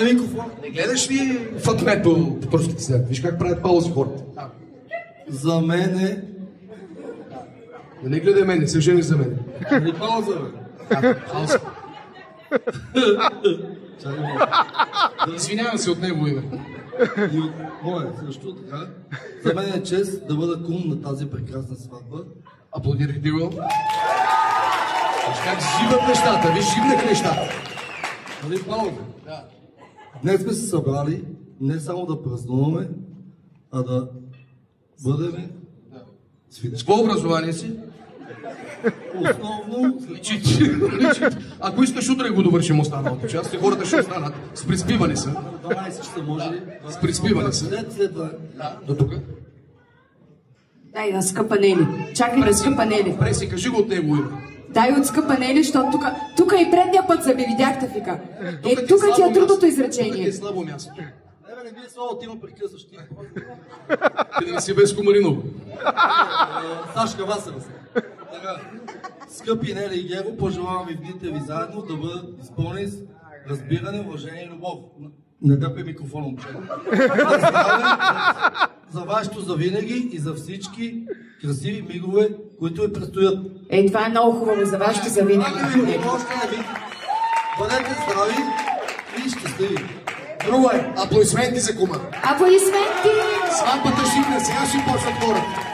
Дай микрофон. Не гледаш ли Фатмет по турските сега? Виж как правят паузи хората. За мене... Не гледай мен, не се жени за мен. Нали пауза, бе? Пауза. Чакай, Извинявам се от него име. и от мое също, така. За мен е чест да бъда кум на тази прекрасна сватба. Аплодирахте го. Виж как живат нещата, виж живнаха нещата. Нали пауза? Да. Днес сме се събрали не само да празнуваме, а да бъдем свидетели. С какво образование си? Основно... Личи. Ако искаш утре го довършим останалата част, и хората ще останат. С приспиване са. 12 часа може ли? С приспиване са. След това. До тук. Дай да скъпа Нели. Чакай да скъпа Нели. Преси, кажи го от него име. Дай от скъпа Нели, защото тук и предния път за ви видяхте фика. Тук ти е трудното изречение. Тук е слабо място. Не бе, слава, ти ма прекъсваш ти. Ти да не си без Комаринов. Сашка Васева се. Така, скъпи Нели и Геро, пожелавам ви в дните ви заедно да бъдат изпълнени с разбиране, уважение и любов. Не дъпай микрофона, момче. За вашето завинаги и за всички красиви мигове, които ви предстоят. Ей, това е много хубаво за вашето завинаги. Още не ви. Бъдете здрави и щастливи. Друго е, аплодисменти за кума. Аплодисменти! Сватбата шикна, сега ще почват хората.